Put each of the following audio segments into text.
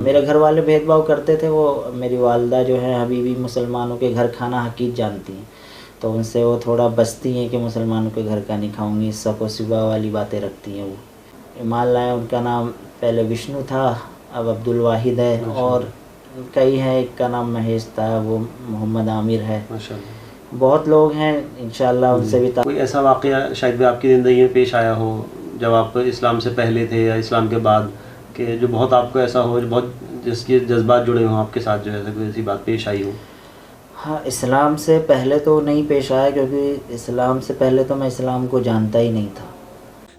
मेरे घर वाले भेदभाव करते थे। वो मेरी वालदा जो है अभी भी मुसलमानों के घर खाना हकीक जानती हैं, तो उनसे वो थोड़ा बचती हैं कि मुसलमानों के घर का नहीं खाऊंगी, सको सुबह वाली बातें रखती हैं। वो ईमान लाए, उनका नाम पहले विष्णु था, अब अब्दुल वाहिद है, और कई हैं, एक का नाम महेश था, वो मोहम्मद आमिर है, बहुत लोग हैं इंशाल्लाह। उनसे भी कोई ऐसा वाक़या शायद भी आपकी ज़िंदगी में पेश आया हो जब आप इस्लाम से पहले थे या इस्लाम के बाद, कि जो बहुत आपको ऐसा हो, जो बहुत जिसके जज्बात जुड़े हों आपके साथ, जो है कोई ऐसी बात पेश आई हो? हाँ, इस्लाम से पहले तो नहीं पेश आया, क्योंकि इस्लाम से पहले तो मैं इस्लाम को जानता ही नहीं था।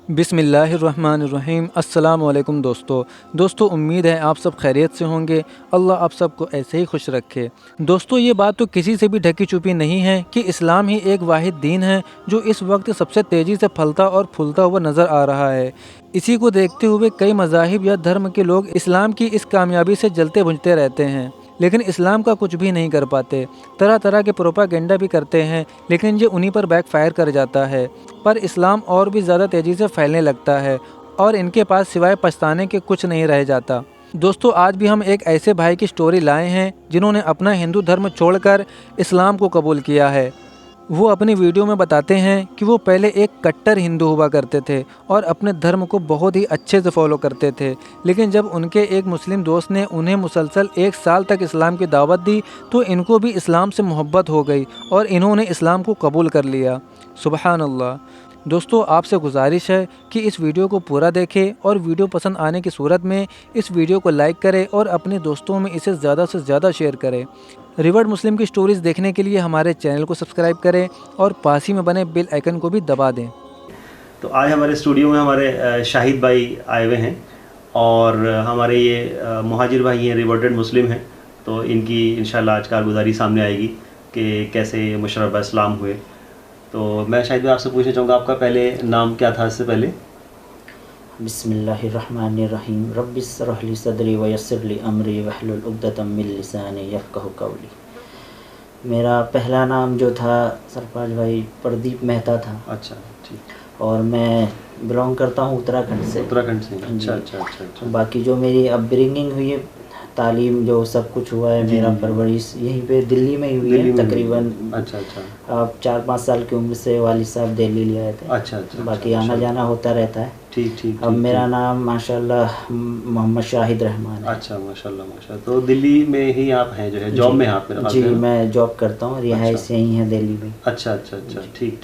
बिस्मिल्लाहिर्रहमानिर्रहीम। अस्सलाम वालेकुम दोस्तों, उम्मीद है आप सब खैरियत से होंगे। अल्लाह आप सबको ऐसे ही खुश रखे। दोस्तों, ये बात तो किसी से भी ढकी छुपी नहीं है कि इस्लाम ही एक वाहिद दीन है जो इस वक्त सबसे तेज़ी से फलता और फूलता हुआ नज़र आ रहा है। इसी को देखते हुए कई मज़ाहिब या धर्म के लोग इस्लाम की इस कामयाबी से जलते भुनते रहते हैं, लेकिन इस्लाम का कुछ भी नहीं कर पाते। तरह तरह के प्रोपागेंडा भी करते हैं, लेकिन ये उन्हीं पर बैकफायर कर जाता है। पर इस्लाम और भी ज़्यादा तेज़ी से फैलने लगता है और इनके पास सिवाय पछताने के कुछ नहीं रह जाता। दोस्तों, आज भी हम एक ऐसे भाई की स्टोरी लाए हैं जिन्होंने अपना हिंदू धर्म छोड़कर इस्लाम को कबूल किया है। वो अपनी वीडियो में बताते हैं कि वो पहले एक कट्टर हिंदू हुआ करते थे और अपने धर्म को बहुत ही अच्छे से फॉलो करते थे, लेकिन जब उनके एक मुस्लिम दोस्त ने उन्हें मुसलसल 1 साल तक इस्लाम की दावत दी तो इनको भी इस्लाम से मोहब्बत हो गई और इन्होंने इस्लाम को कबूल कर लिया। सुबहान अल्लाह। दोस्तों, आपसे गुजारिश है कि इस वीडियो को पूरा देखें और वीडियो पसंद आने की सूरत में इस वीडियो को लाइक करें और अपने दोस्तों में इसे ज़्यादा से ज़्यादा शेयर करें। रिवर्ड मुस्लिम की स्टोरीज़ देखने के लिए हमारे चैनल को सब्सक्राइब करें और पास ही में बने बेल आइकन को भी दबा दें। तो आज हमारे स्टूडियो में हमारे शाहिद भाई आए हुए हैं और हमारे ये मुहाजिर भाई हैं, रिवर्टेड मुस्लिम हैं। तो इनकी इंशाल्लाह आज कारगुजारी सामने आएगी कि कैसे मुशर्रफ इस्लाम हुए। तो मैं शाहिद भाई आपसे पूछना चाहूँगा, आपका पहले नाम क्या था इससे पहले? बिस्मिल्लाहिर्रहमानिर्रहीम। रब्बिश्रह ली सदरी वयस्सिर ली अमरी वहलुल उक़दतम मिन लिसानी यफ़क़हू क़ौली। मेरा पहला नाम जो था सरफराज भाई प्रदीप मेहता था। अच्छा, ठीक। और मैं बिलोंग करता हूँ उत्तराखंड से। उत्तराखंड से? अच्छा। बाकी जो मेरी अपब्रिंगिंग हुई है, तालीम जो सब कुछ हुआ है, मेरा परवरिश यहीं पे दिल्ली में ही हुई है तकरीबन। अच्छा। अब 4-5 साल की उम्र से वालिद साहब दिल्ली ले आए थे। अच्छा। बाकी आना जाना होता रहता है। ठीक। अब मेरा नाम माशाल्लाह मोहम्मद शाहिद रहमान है। अच्छा, माशाल्लाह। तो दिल्ली में ही आप हैं, जो है जॉब में आप? जी, मैं जॉब करता हूँ, रिहाइश यहीं है दिल्ली में। अच्छा। ठीक,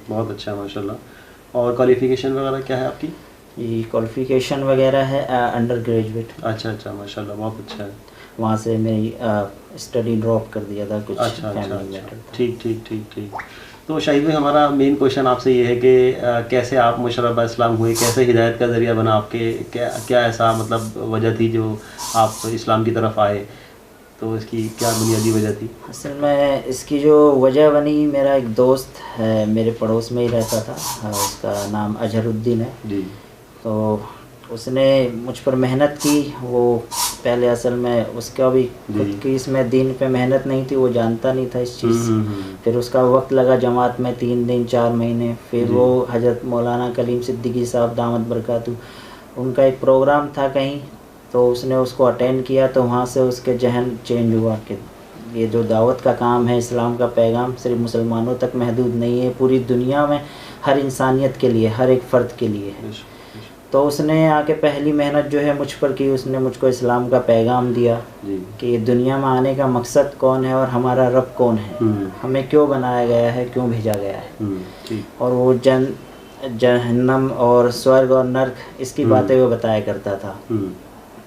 बहुत अच्छा, माशाल्लाह। और क्वालिफिकेशन वगैरह क्या है आपकी? ये क्वालिफिकेशन वगैरह है अंडर ग्रेजुएट। अच्छा, माशाल्लाह, बहुत अच्छा है। वहाँ से मेरी स्टडी ड्रॉप कर दिया था कुछ। अच्छा। ठीक। तो शाहिद भाई, हमारा मेन क्वेश्चन आपसे ये है कि कैसे आप मुशर्रफ इस्लाम हुए, कैसे हिदायत का ज़रिया बना आपके, क्या ऐसा मतलब वजह थी जो आप इस्लाम की तरफ आए? तो इसकी क्या बुनियादी वजह थी? असल में इसकी जो वजह बनी, मेरा एक दोस्त है, मेरे पड़ोस में ही रहता था, उसका नाम अजहरुद्दीन है जी। तो उसने मुझ पर मेहनत की। वो पहले असल में उसका भी खुद की इसमें दीन पे मेहनत नहीं थी, वो जानता नहीं था इस चीज़ से। फिर उसका वक्त लगा जमात में 3 दिन 4 महीने। फिर वो हज़रत मौलाना कलीम सिद्दीकी साहब दामत बरकातहू, उनका एक प्रोग्राम था कहीं, तो उसने उसको अटेंड किया। तो वहाँ से उसके जहन चेंज हुआ कि ये जो दावत का काम है, इस्लाम का पैगाम सिर्फ मुसलमानों तक महदूद नहीं है, पूरी दुनिया में हर इंसानियत के लिए, हर एक फ़र्द के लिए है। तो उसने आके पहली मेहनत जो है मुझ पर की, उसने मुझको इस्लाम का पैगाम दिया कि दुनिया में आने का मकसद कौन है और हमारा रब कौन है, हमें क्यों बनाया गया है, क्यों भेजा गया है। और वो जहन्नम और स्वर्ग और नर्क, इसकी बातें वो बताया करता था।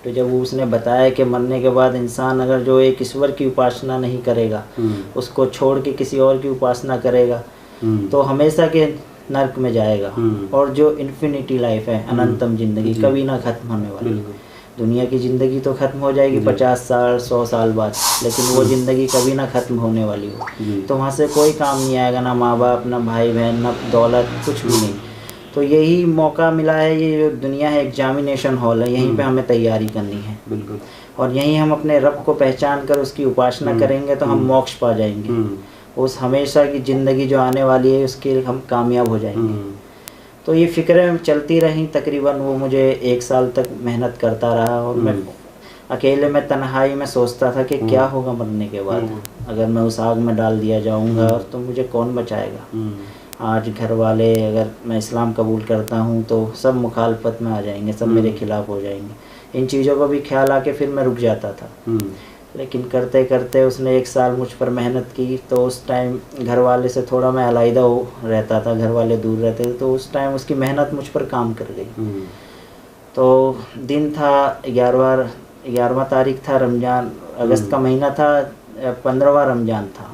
तो जब उसने बताया कि मरने के बाद इंसान अगर जो एक ईश्वर की उपासना नहीं करेगा, उसको छोड़ के किसी और की उपासना करेगा, तो हमेशा के नर्क में जाएगा। और जो इन्फिनिटी लाइफ है, अनंतम ज़िंदगी, कभी ना ख़त्म होने वाली। दुनिया की ज़िंदगी तो ख़त्म हो जाएगी 50 साल 100 साल बाद, लेकिन वो ज़िंदगी कभी ना ख़त्म होने वाली हो। तो वहाँ से कोई काम नहीं आएगा, ना माँ बाप, ना भाई बहन, ना दौलत, कुछ भी नहीं। तो यही मौका मिला है, ये जो दुनिया है एग्जामिनेशन हॉल है, यहीं पे हमें तैयारी करनी है। बिल्कुल। और यहीं हम अपने रब को पहचान कर उसकी उपासना करेंगे तो हम मोक्ष पा जाएंगे। उस हमेशा की ज़िंदगी जो आने वाली है उसके हम कामयाब हो जाएंगे। तो ये फ़िक्रें चलती रहीं तकरीबन। वो मुझे 1 साल तक मेहनत करता रहा और मैं अकेले में तन्हाई में सोचता था कि क्या होगा मरने के बाद, अगर मैं उस आग में डाल दिया जाऊंगा तो मुझे कौन बचाएगा। आज घर वाले, अगर मैं इस्लाम कबूल करता हूँ तो सब मुखालफत में आ जाएंगे, सब मेरे खिलाफ़ हो जाएंगे। इन चीज़ों का भी ख्याल आके फिर मैं रुक जाता था। लेकिन करते करते उसने 1 साल मुझ पर मेहनत की। तो उस टाइम घर वाले से थोड़ा मैं अलहदा हो रहता था, घर वाले दूर रहते थे, तो उस टाइम उसकी मेहनत मुझ पर काम कर गई। तो दिन था 11वां तारीख था, रमज़ान, अगस्त का महीना था, 15वां रमज़ान था।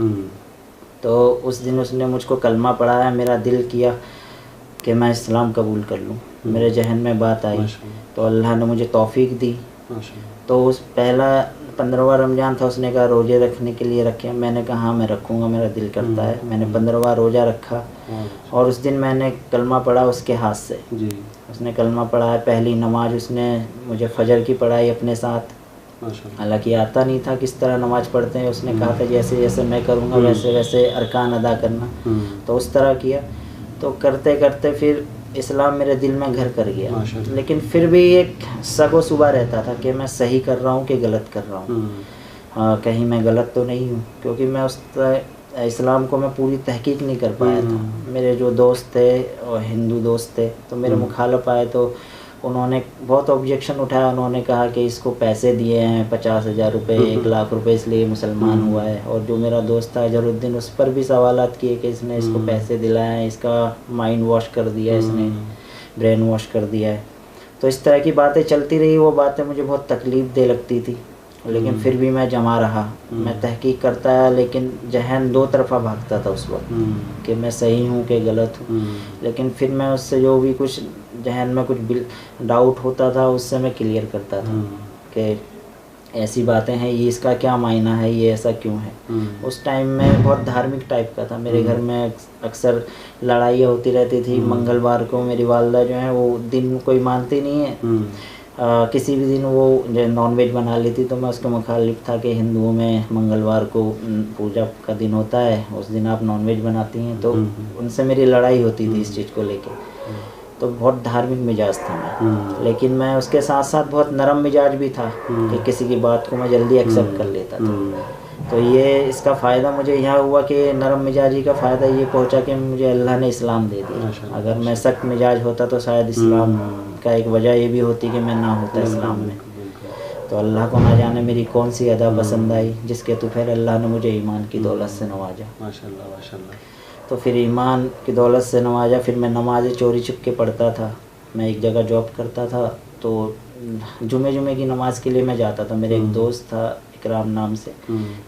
तो उस दिन उसने मुझको कलमा पढ़ाया। मेरा दिल किया कि मैं इस्लाम कबूल कर लूँ, मेरे जहन में बात आई, तो अल्लाह ने मुझे तौफीक दी। तो उस पहला 15वां रमज़ान था, उसने कहा रोज़े रखने के लिए रखे। मैंने कहा हाँ मैं रखूँगा, मेरा दिल करता है। मैंने 15वां रोज़ा रखा और उस दिन मैंने कलमा पढ़ा उसके हाथ से। उसने कलमा पढ़ा है, पहली नमाज उसने मुझे फजर की पढ़ाई अपने साथ। हालांकि आता नहीं था किस तरह नमाज पढ़ते हैं। उसने कहा था जैसे जैसे मैं करूँगा वैसे वैसे अरकान अदा करना, तो उस तरह किया। तो करते करते फिर इस्लाम मेरे दिल में घर कर गया। लेकिन फिर भी एक सगो सुबह रहता था कि मैं सही कर रहा हूँ कि गलत कर रहा हूँ। हाँ, कहीं मैं गलत तो नहीं हूँ, क्योंकि मैं उस इस्लाम को मैं पूरी तहकीक नहीं कर पाया था। मेरे जो दोस्त थे और हिंदू दोस्त थे, तो मेरे मुखालफ आए, तो उन्होंने बहुत ऑब्जेक्शन उठाया। उन्होंने कहा कि इसको पैसे दिए हैं 50,000 रुपये, 1 लाख रुपए, इसलिए मुसलमान हुआ है। और जो मेरा दोस्त था अजहरुद्दीन, उस पर भी सवालात किए कि इसने इसको पैसे दिलाए हैं, इसका माइंड वॉश कर दिया है, इसने ब्रेन वॉश कर दिया है। तो इस तरह की बातें चलती रही। वो बातें मुझे बहुत तकलीफ़ दे लगती थी, लेकिन फिर भी मैं जमा रहा। मैं तहकीक करता है, लेकिन जहन 2 तरफा भागता था उस वक्त कि मैं सही हूँ कि गलत हूँ। लेकिन फिर मैं उससे जो भी कुछ जहन में कुछ डाउट होता था, उससे मैं क्लियर करता था कि ऐसी बातें हैं, ये इसका क्या मायना है, ये ऐसा क्यों है। उस टाइम में बहुत धार्मिक टाइप का था। मेरे घर में अक्सर लड़ाइयाँ होती रहती थी। मंगलवार को मेरी वालदा जो है वो दिन कोई मानती नहीं है। किसी भी दिन वो जो नॉनवेज बना लेती, तो मैं उसके मुखालिफ था कि हिंदुओं में मंगलवार को पूजा का दिन होता है, उस दिन आप नॉनवेज बनाती हैं। तो उनसे मेरी लड़ाई होती थी इस चीज़ को लेकर। तो बहुत धार्मिक मिजाज था मैं। लेकिन मैं उसके साथ साथ बहुत नरम मिजाज भी था कि किसी की बात को मैं जल्दी एक्सेप्ट कर लेता था। तो ये इसका फ़ायदा मुझे यहाँ हुआ कि नरम मिजाजी का फ़ायदा ये पहुँचा कि मुझे अल्लाह ने इस्लाम दे दिया। अगर मैं सख्त मिजाज होता तो शायद इस्लाम का एक वजह ये भी होती कि मैं ना होता इस्लाम में। तो अल्लाह को ना जाने मेरी कौन सी अदा पसंद आई, जिसके तो फिर अल्लाह ने मुझे ईमान की दौलत से नवाजा। माशाल्लाह माशाल्लाह। तो फिर ईमान की दौलत से नवाजा। फिर मैं नमाज़ें चोरी छुप के पढ़ता था। मैं एक जगह जॉब करता था, तो जुमे की नमाज़ के लिए मैं जाता था। मेरे एक दोस्त था इकराम नाम से,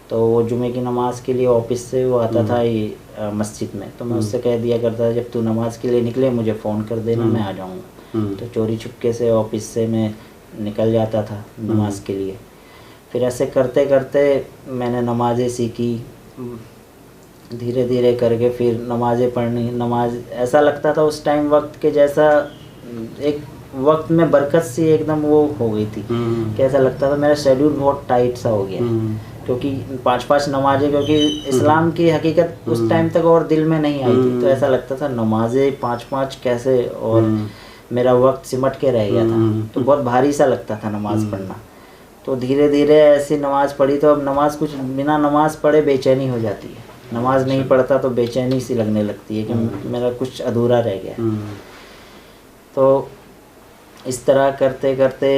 तो वो जुमे की नमाज़ के लिए ऑफिस से वो आता था ये मस्जिद में। तो मैं उससे कह दिया करता था जब तू नमाज़ के लिए निकले मुझे फ़ोन कर देना, मैं आ जाऊँगा। तो चोरी छुपके से ऑफिस से मैं निकल जाता था नमाज़ के लिए। फिर ऐसे करते करते मैंने नमाज़ें सीखी, धीरे धीरे करके फिर नमाज़ें पढ़नी। नमाज ऐसा लगता था उस टाइम वक्त के जैसा, एक वक्त में बरकत सी एकदम वो हो गई थी। कैसा लगता था मेरा शेड्यूल बहुत टाइट सा हो गया, क्योंकि 5-5 नमाजें, क्योंकि इस्लाम की हकीकत उस टाइम तक और दिल में नहीं आई थी। तो ऐसा लगता था नमाजें 5-5 कैसे, और मेरा वक्त सिमट के रह गया था। तो बहुत भारी सा लगता था नमाज़ पढ़ना। तो धीरे धीरे ऐसी नमाज़ पढ़ी, तो अब नमाज कुछ बिना नमाज पढ़े बेचैनी हो जाती है। नमाज नहीं पढ़ता तो बेचैनी सी लगने लगती है कि मेरा कुछ अधूरा रह गया। तो इस तरह करते करते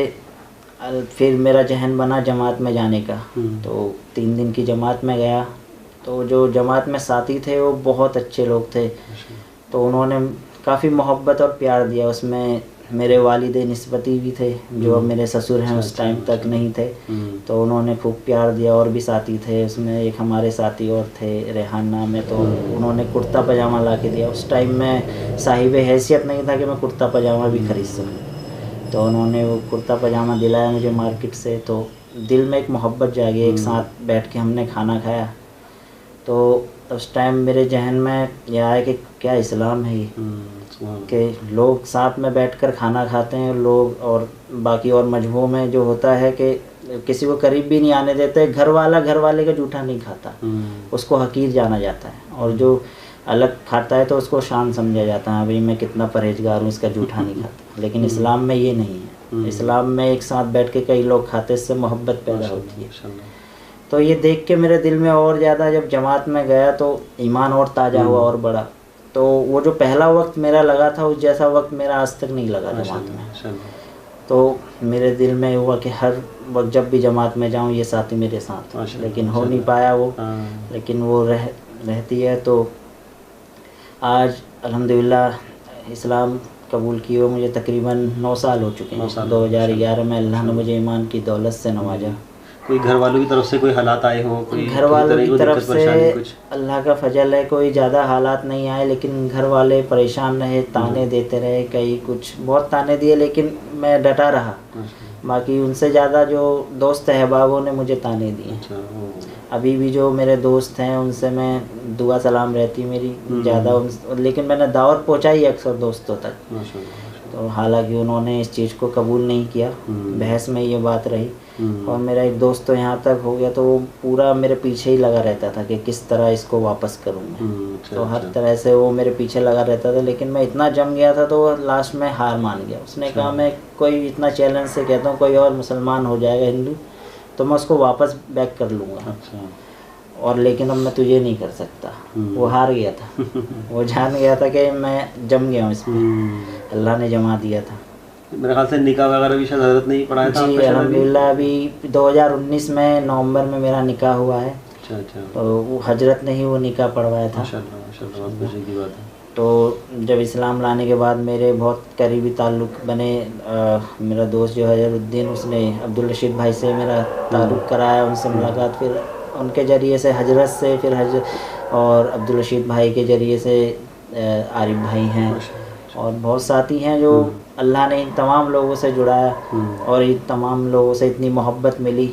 फिर मेरा जहन बना जमात में जाने का। तो 3 दिन की जमात में गया। तो जो जमात में साथी थे वो बहुत अच्छे लोग थे। तो उन्होंने काफ़ी मोहब्बत और प्यार दिया। उसमें मेरे वालिद निस्बती भी थे, जो अब मेरे ससुर हैं, उस टाइम तक नहीं थे। तो उन्होंने खूब प्यार दिया। और भी साथी थे उसमें, एक हमारे साथी और थे रेहान नाम है, तो उन्होंने कुर्ता पजामा ला के दिया। उस टाइम में साहिब हैसियत नहीं था कि मैं कुर्ता पजामा भी खरीद सकूँ। तो उन्होंने वो कुर्ता पजामा दिलाया मुझे मार्केट से। तो दिल में एक मोहब्बत जागी। एक साथ बैठ के हमने खाना खाया। तो उस टाइम मेरे जहन में यह आया कि क्या इस्लाम है ये, कि लोग साथ में बैठकर खाना खाते हैं लोग, और बाकी और मजहबों में जो होता है कि किसी को करीब भी नहीं आने देते। घर वाले का जूठा नहीं खाता, उसको हकीर जाना जाता है। और जो अलग खाता है तो उसको शान समझा जाता है, भाई मैं कितना परहेजगार हूँ, इसका जूठा नहीं खाता। लेकिन इस्लाम में ये नहीं है। इस्लाम में एक साथ बैठ के कई लोग खाते, इससे मोहब्बत पैदा होती है। तो ये देख के मेरे दिल में और ज़्यादा, जब जमात में गया तो ईमान और ताज़ा हुआ और बड़ा। तो वो जो पहला वक्त मेरा लगा था, उस जैसा वक्त मेरा आज तक नहीं लगा जमात में। तो मेरे दिल में हुआ कि हर वक्त जब भी जमात में जाऊं ये साथी मेरे साथ, लेकिन हो नहीं पाया वो, लेकिन वो रहती है। तो आज अल्हम्दुलिल्लाह इस्लाम कबूल किए हुए मुझे तकरीबन 9 साल हो चुके हैं। 2011 में अल्लाह ने मुझे ईमान की दौलत से नवाजा। कोई घर वालों की तरफ से कोई हालात आए हों? कोई घर वालों की तरफ से अल्लाह का फजल है, कोई ज़्यादा हालात नहीं आए, लेकिन घर वाले परेशान रहे, ताने देते रहे, कई कुछ बहुत ताने दिए, लेकिन मैं डटा रहा। बाकी उनसे ज़्यादा जो दोस्त अहबाबों ने मुझे ताने दिए। अभी भी जो मेरे दोस्त हैं उनसे मैं दुआ सलाम रहती मेरी ज़्यादा, लेकिन मैंने दावत पहुँचाई अक्सर दोस्तों तक। तो हालांकि उन्होंने इस चीज़ को कबूल नहीं किया, बहस में ये बात रही। और मेरा एक दोस्त तो यहाँ तक हो गया, तो वो पूरा मेरे पीछे ही लगा रहता था कि किस तरह इसको वापस करूँ मैं। तो हर तरह से वो मेरे पीछे लगा रहता था, लेकिन मैं इतना जम गया था तो लास्ट में हार मान गया। उसने कहा मैं कोई इतना चैलेंज से कहता हूँ, कोई और मुसलमान हो जाएगा हिंदू तो मैं उसको वापस बैक कर लूँगा, और लेकिन अब मैं तुझे नहीं कर सकता। वो हार गया था, वो जान गया था कि मैं जम गया हूँ इसमें, अल्लाह ने जमा दिया था। मेरे ख्याल से निकाह वगैरह भी शायद हज़रत ने ही पढ़ाया था? जी अल्हम्दुलिल्लाह, अभी 2019 में नवंबर में मेरा निकाह हुआ है। अच्छा। तो वो हजरत ने ही वो निकाह पढ़वाया था। माशाल्लाह, बहुत खुशी की बात है। तो जब इस्लाम लाने के बाद मेरे बहुत करीबी ताल्लुक़ बने। मेरा दोस्त जो हजरुद्दीन, उसने अब्दुल रशीद भाई से मेरा ताल्लुक़ कराया, उनसे मुलाकात, फिर उनके ज़रिए से हजरत से, फिर और अब्दुल रशीद भाई के ज़रिए से आरिफ भाई हैं, और बहुत साथी हैं जो अल्लाह ने इन तमाम लोगों से जुड़ाया, और इन तमाम लोगों से इतनी मोहब्बत मिली,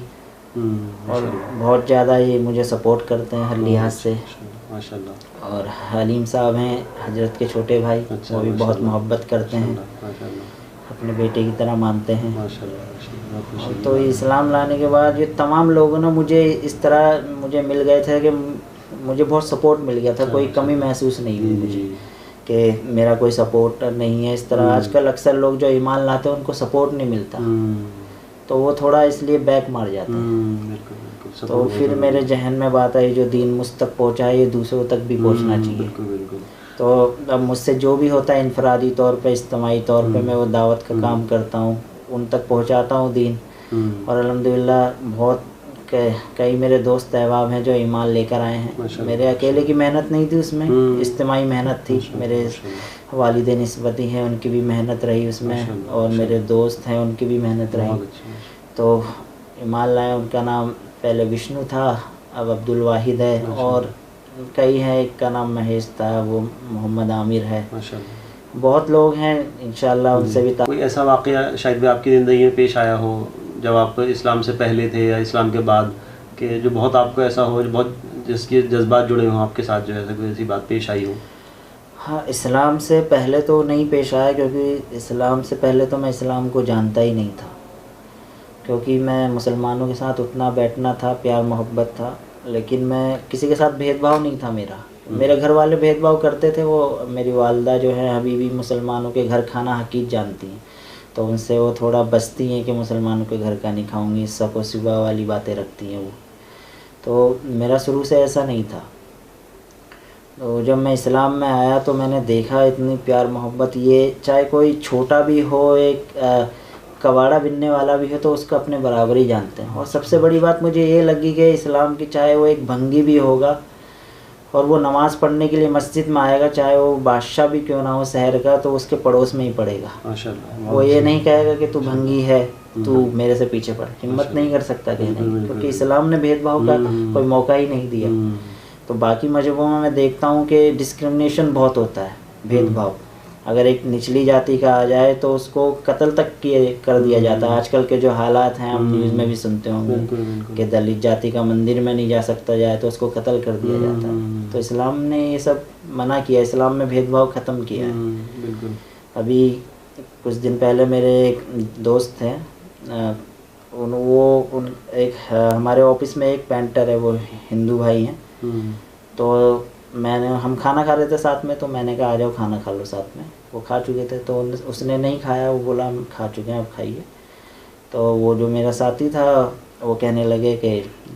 और बहुत ज़्यादा ये मुझे सपोर्ट करते हैं हर लिहाज से। माशाल्लाह। और हलीम साहब हैं हजरत के छोटे भाई, वो भी बहुत मोहब्बत करते हैं, अपने बेटे की तरह मानते हैं। माशाल्लाह। तो इस्लाम लाने के बाद ये तमाम लोग ना मुझे इस तरह मुझे मिल गए थे कि मुझे बहुत सपोर्ट मिल गया था, कोई कमी महसूस नहीं हुई मुझे कि मेरा कोई सपोर्टर नहीं है। इस तरह आजकल अक्सर लोग जो ईमान लाते हैं उनको सपोर्ट नहीं मिलता, तो वो थोड़ा इसलिए बैक मार जाते हैं। तो फिर मेरे जहन में बात आई, जो दीन मुझ तक पहुँचा है ये दूसरों तक भी पहुँचना चाहिए। तो अब मुझसे जो भी होता है इनफरादी तौर पे, इज्तिमाई तौर पे मैं वो दावत का काम करता हूँ, उन तक पहुँचाता हूँ दीन। और अल्हम्दुलिल्लाह बहुत कई मेरे दोस्त अहबाब हैं जो ईमान लेकर आए हैं। मेरे अकेले की मेहनत नहीं थी उसमें, इज्तिमाई मेहनत थी। मेरे वालिदैन निस्बती हैं, उनकी भी मेहनत रही उसमें, और मेरे दोस्त हैं उनकी भी मेहनत रही। तो ईमान लाए, उनका नाम पहले विष्णु था, अब अब्दुल वाहिद है, और कई हैं, एक का नाम महेश था, वो मोहम्मद आमिर है। बहुत लोग हैं, इंशाल्लाह उनसे भी। कोई ऐसा वाक़या शायद भी आपकी ज़िंदगी में पेश आया हो जब आप इस्लाम से पहले थे या इस्लाम के बाद, कि जो बहुत आपको ऐसा हो, जो बहुत जिसके जज्बात जुड़े हों आपके साथ, जो ऐसा कोई ऐसी बात पेश आई हो? हाँ, इस्लाम से पहले तो नहीं पेश आया, क्योंकि इस्लाम से पहले तो मैं इस्लाम को जानता ही नहीं था, क्योंकि मैं मुसलमानों के साथ उठना बैठना था, प्यार मोहब्बत था, लेकिन मैं किसी के साथ भेदभाव नहीं था मेरा। मेरे घर वाले भेदभाव करते थे, वो मेरी वालदा जो है अभी भी मुसलमानों के घर खाना हकीक जानती हैं, तो उनसे वो थोड़ा बचती हैं कि मुसलमानों के घर का नहीं खाऊंगी, सको सुबह वाली बातें रखती हैं वो। तो मेरा शुरू से ऐसा नहीं था। तो जब मैं इस्लाम में आया तो मैंने देखा इतनी प्यार मोहब्बत, ये चाहे कोई छोटा भी हो, एक कबाड़ा बिनने वाला भी हो, तो उसको अपने बराबर ही जानते हैं। और सबसे बड़ी बात मुझे ये लगी कि इस्लाम की, चाहे वो एक भंगी भी होगा और वो नमाज़ पढ़ने के लिए मस्जिद में आएगा, चाहे वो बादशाह भी क्यों ना हो शहर का, तो उसके पड़ोस में ही पड़ेगा। माशाल्लाह। वो ये नहीं कहेगा कि तू भंगी है, तू मेरे से पीछे पड़, हिम्मत नहीं कर सकता कहने की, क्योंकि इस्लाम ने भेदभाव का कोई मौका ही नहीं दिया। तो बाकी मजहबों में मैं देखता हूँ कि डिस्क्रिमिनेशन बहुत होता है, भेदभाव। अगर एक निचली जाति का आ जाए तो उसको कत्ल तक कर दिया जाता है। आजकल के जो हालात हैं आप न्यूज़ में भी सुनते होंगे कि दलित जाति का मंदिर में नहीं जा सकता जाए तो उसको कत्ल कर दिया जाता है। तो इस्लाम ने ये सब मना किया, इस्लाम में भेदभाव ख़त्म किया है। अभी कुछ दिन पहले मेरे एक दोस्त हैं, एक हमारे ऑफिस में एक पेंटर है, वो हिंदू भाई हैं। तो हम खाना खा रहे थे साथ में, तो मैंने कहा आ जाओ खाना खा लो साथ में। वो खा चुके थे, तो उसने नहीं खाया, वो बोला हम खा चुके हैं अब खाइए। तो वो जो मेरा साथी था वो कहने लगे कि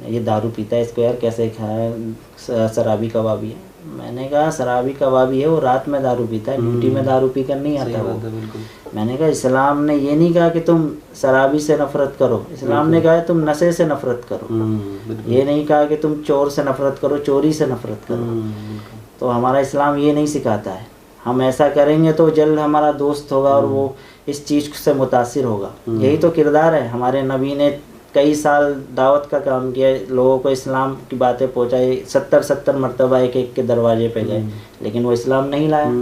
ये दारू पीता है, इसको यार कैसे खाया, शराबी कबाबी है। मैंने कहा शराबी कबाबी है, वो रात में दारू पीता है, ड्यूटी में दारू पी कर नहीं आता वो। मैंने कहा इस्लाम ने ये नहीं कहा कि तुम शराबी से नफरत करो, इस्लाम ने कहा है तुम नशे से नफरत करो, ये नहीं कहा कि तुम चोर से नफरत करो, चोरी से नफरत करो। तो हमारा इस्लाम ये नहीं सिखाता है। हम ऐसा करेंगे तो जल्द हमारा दोस्त होगा और वो इस चीज़ से मुतासिर होगा। यही तो किरदार है। हमारे नबी ने कई साल दावत का काम किया, लोगों को इस्लाम की बातें पहुंचाई, 70 मरतबा एक के दरवाजे पे गए, लेकिन वो इस्लाम नहीं लाया।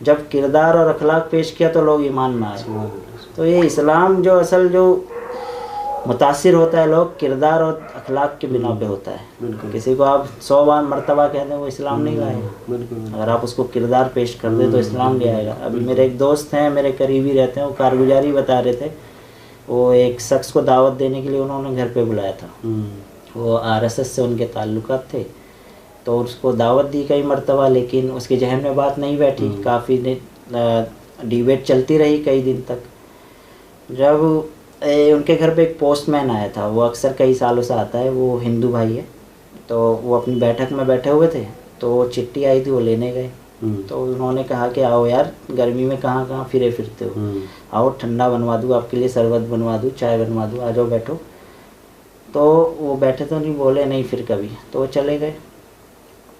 जब किरदार और अखलाक पेश किया तो लोग ईमान में आए। तो ये इस्लाम जो असल जो मुतासिर होता है लोग किरदार और अखलाक के बिना पे होता है। किसी को आप 100 बार मरतबा कह दें वो इस्लाम नहीं लाएगा, अगर आप उसको किरदार पेश कर दें तो इस्लाम ले आएगा। अभी मेरे एक दोस्त हैं, मेरे करीबी रहते हैं, वो कारगुजारी बता रहे थे। वो एक शख्स को दावत देने के लिए उन्होंने घर पे बुलाया था, वो RSS से उनके ताल्लुकात थे, तो उसको दावत दी कई मरतबा, लेकिन उसके जहन में बात नहीं बैठी। काफ़ी डिबेट चलती रही कई दिन तक। जब उनके घर पे एक पोस्टमैन आया था, वो अक्सर कई सालों से आता है, वो हिंदू भाई है। तो वो अपनी बैठक में बैठे हुए थे, तो चिट्ठी आई थी, वो लेने गए। तो उन्होंने कहा कि आओ यार, गर्मी में कहाँ कहाँ फिरे फिरते हो, आओ ठंडा बनवा दूँ आपके लिए, शरबत बनवा दूँ, चाय बनवा दूँ, आ जाओ बैठो। तो वो बैठे तो नहीं, बोले नहीं फिर कभी, तो वो चले गए।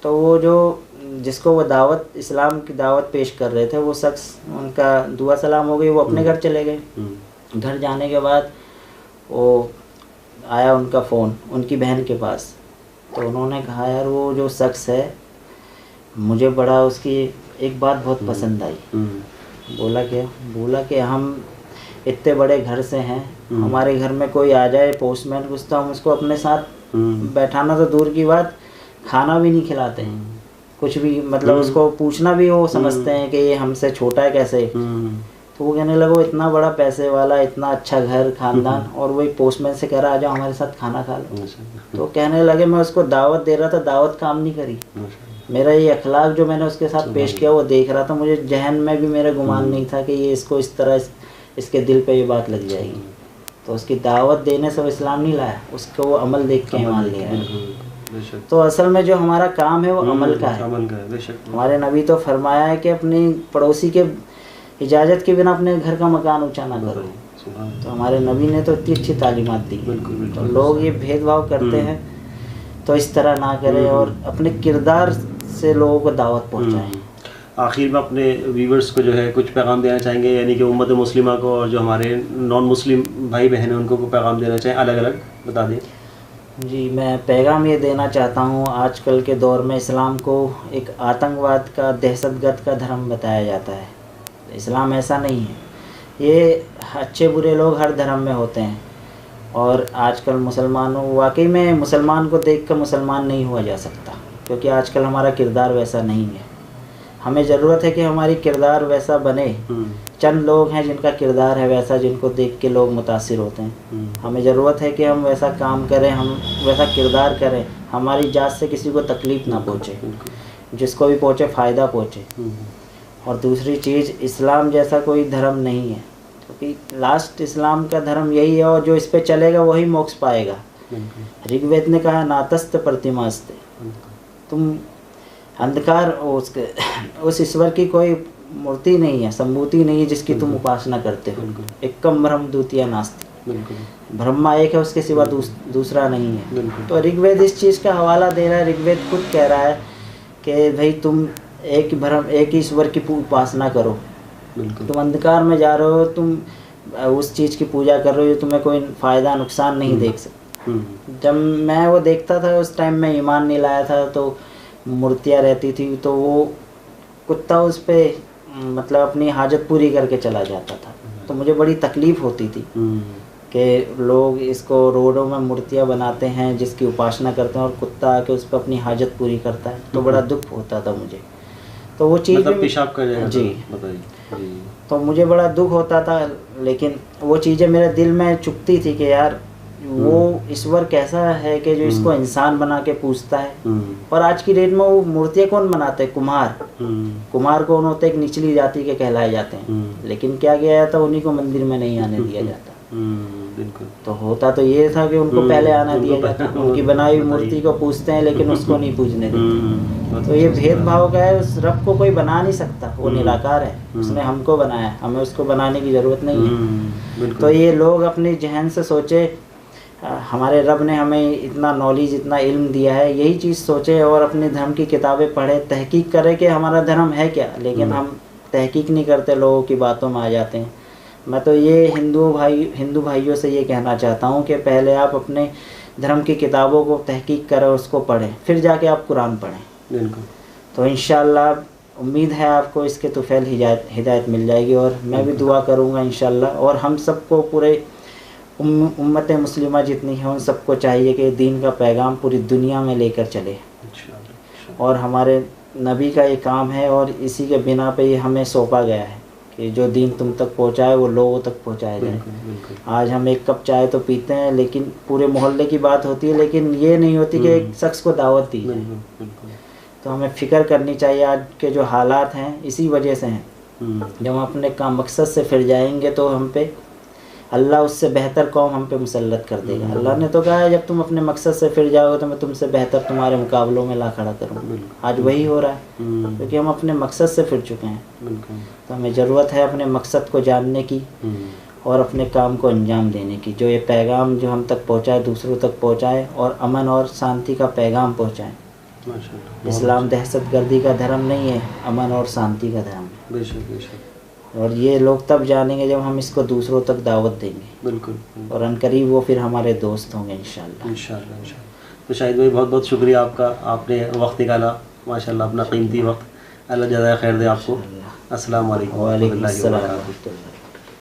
तो वो जो जिसको वो दावत, इस्लाम की दावत पेश कर रहे थे, वो शख्स, उनका दुआ सलाम हो गई, वो अपने घर चले गए। घर जाने के बाद वो आया उनका फ़ोन उनकी बहन के पास, तो उन्होंने कहा यार वो जो शख्स है मुझे बड़ा उसकी एक बात बहुत पसंद आई। बोला क्या? बोला कि हम इतने बड़े घर से हैं, हमारे घर में कोई आ जाए पोस्टमैन कुछ, तो हम उसको अपने साथ बैठाना तो दूर की बात, खाना भी नहीं खिलाते हैं, कुछ भी, मतलब उसको पूछना भी वो समझते हैं कि ये हमसे छोटा है कैसे। तो वो कहने लगा वो इतना बड़ा पैसे वाला, इतना अच्छा घर खानदान, और वही पोस्टमैन से कह रहा आ जाओ हमारे साथ खाना खा लो। तो कहने लगे मैं उसको दावत दे रहा था, दावत काम नहीं करी। मेरा ये अखलाक जो मैंने उसके साथ पेश किया वो देख रहा था, मुझे जहन में भी मेरा गुमान नहीं था कि ये इसको इस तरह इसके दिल पे ये बात लग जाएगी। तो उसकी दावत देने से वो इस्लाम नहीं लाया, उसको वो अमल देख के ईमान लिया है। तो असल में जो हमारा काम है वो अमल का है। हमारे नबी तो फरमाया है कि अपनी पड़ोसी के इजाज़त के बिना अपने घर का मकान ऊंचा ना करो। तो हमारे नबी ने तो इतनी अच्छी तालीमात दी। तो लोग ये भेदभाव करते हैं, तो इस तरह ना करें और अपने किरदार से लोगों को दावत पहुंचाएं। आखिर में अपने व्यूवर्स को जो है कुछ पैगाम देना चाहेंगे, यानी कि उम्मत मुस्लिमा को और जो हमारे नॉन मुस्लिम भाई बहन हैं उनको पैगाम देना चाहें, अलग अलग बता दें। जी, मैं पैगाम ये देना चाहता हूँ, आजकल के दौर में इस्लाम को एक आतंकवाद का, दहशतगर्द का धर्म बताया जाता है। इस्लाम ऐसा नहीं है। ये अच्छे बुरे लोग हर धर्म में होते हैं, और आजकल मुसलमानों, वाकई में मुसलमान को देखकर मुसलमान नहीं हुआ जा सकता, क्योंकि आजकल हमारा किरदार वैसा नहीं है। हमें ज़रूरत है कि हमारी किरदार वैसा बने। चंद लोग हैं जिनका किरदार है वैसा, जिनको देख के लोग मुतासिर होते हैं। हमें ज़रूरत है कि हम वैसा काम करें, हम वैसा किरदार करें, हमारी जात से किसी को तकलीफ़ ना पहुँचे, जिसको भी पहुँचे फ़ायदा पहुँचे। और दूसरी चीज़, इस्लाम जैसा कोई धर्म नहीं है, क्योंकि लास्ट इस्लाम का धर्म यही है, और जो इस पे चलेगा वही मोक्ष पाएगा। ऋग्वेद ने कहा नातस्त प्रतिमास्ते, तुम अंधकार उस ईश्वर की कोई मूर्ति नहीं है, संभूति नहीं है जिसकी तुम उपासना करते हो। एकम ब्रह्म द्वितीय नास्ति, ब्रह्मा एक है, उसके सिवा दूसरा नहीं है। तो ऋग्वेद इस चीज़ का हवाला दे रहा है। ऋग्वेद खुद कह रहा है कि भाई तुम एक ईश्वर की उपासना करो। तुम अंधकार में जा रहे हो, तुम उस चीज़ की पूजा कर रहे हो, तुम्हें कोई फ़ायदा नुकसान नहीं देख सकते। जब मैं वो देखता था उस टाइम में ईमान नहीं लाया था, तो मूर्तियाँ रहती थी, तो वो कुत्ता उस पर मतलब अपनी हाजत पूरी करके चला जाता था। तो मुझे बड़ी तकलीफ़ होती थी कि लोग इसको रोडों में मूर्तियाँ बनाते हैं जिसकी उपासना करते हैं, और कुत्ता आके उस पर अपनी हाजत पूरी करता है। तो बड़ा दुख होता था मुझे। तो वो चीज़ मतलब पेशाब कर जाएगा जी, बताइए। तो मुझे बड़ा दुख होता था, लेकिन वो चीज़ें मेरे दिल में चुभती थी कि यार वो ईश्वर कैसा है कि जो इसको इंसान बना के पूछता है। और आज की डेट में वो मूर्तियाँ कौन बनाते हैं? कुम्हार। कुम्हार कौन होते हैं? एक निचली जाति के कहलाए जाते हैं। लेकिन क्या किया जाता, उन्हीं को मंदिर में नहीं आने दिया जाता। बिल्कुल। तो होता तो ये था कि उनको पहले आना दिया जाता। उनकी बनाई हुई मूर्ति को पूजते हैं लेकिन उसको नहीं पूजने देते। तो ये भेदभाव का है। उस रब को कोई बना नहीं सकता, वो निराकार है। उसने हमको बनाया, हमें उसको बनाने की जरूरत नहीं है। तो ये लोग अपनी जहन से सोचे, हमारे रब ने हमें इतना नॉलेज, इतना इल्म दिया है, यही चीज़ सोचे और अपने धर्म की किताबें पढ़े, तहकीक करें कि हमारा धर्म है क्या। लेकिन हम तहकीक नहीं करते, लोगों की बातों में आ जाते हैं। मैं तो ये हिंदू भाइयों से ये कहना चाहता हूँ कि पहले आप अपने धर्म की किताबों को तहकीक करें, उसको पढ़ें, फिर जाके आप कुरान पढ़ें। बिल्कुल। तो इंशाअल्लाह उम्मीद है आपको इसके तुफैल हिदायत मिल जाएगी। और मैं भी दुआ करूँगा इंशाअल्लाह। और हम सबको, पूरे उम्मत मुस्लिमा जितनी है, उन सबको चाहिए कि दीन का पैगाम पूरी दुनिया में लेकर चले। और हमारे नबी का ये काम है और इसी के बिना पे ये हमें सौंपा गया है कि जो दीन तुम तक पहुँचाए वो लोगों तक पहुँचाया जाए। आज हम एक कप चाय तो पीते हैं, लेकिन पूरे मोहल्ले की बात होती है, लेकिन ये नहीं होती कि एक शख्स को दावत दी जाए। तो हमें फ़िक्र करनी चाहिए। आज के जो हालात हैं इसी वजह से हैं। जब हम अपने काम मकसद से फिर जाएंगे तो हम पे अल्लाह उससे बेहतर कौम हम पे मुसल्लत कर देगा। अल्लाह ने तो कहा है जब तुम अपने मकसद से फिर जाओगे तो मैं तुमसे बेहतर तुम्हारे मुकाबलों में ला खड़ा करूँगा। आज वही हो रहा है, क्योंकि हम अपने मकसद से फिर चुके हैं। तो हमें ज़रूरत है अपने मकसद को जानने की और अपने काम को अंजाम देने की। जो ये पैगाम जो हम तक पहुँचाए, दूसरों तक पहुँचाए और अमन और शांति का पैगाम पहुँचाए। इस्लाम दहशतगर्दी का धर्म नहीं है, अमन और शांति का धर्म है। बेशक। और ये लोग तब जानेंगे जब हम इसको दूसरों तक दावत देंगे। बिल्कुल। और अनकरीब वो फिर हमारे दोस्त होंगे इंशाअल्लाह। तो शाहिद भाई बहुत बहुत शुक्रिया आपका, आपने वक्त निकाला माशाल्लाह, अपना कीमती वक्त। अल्लाह जज़ाए खैर दे आपको। अस्सलाम वालेकुम। वालेकुम अस्सलाम।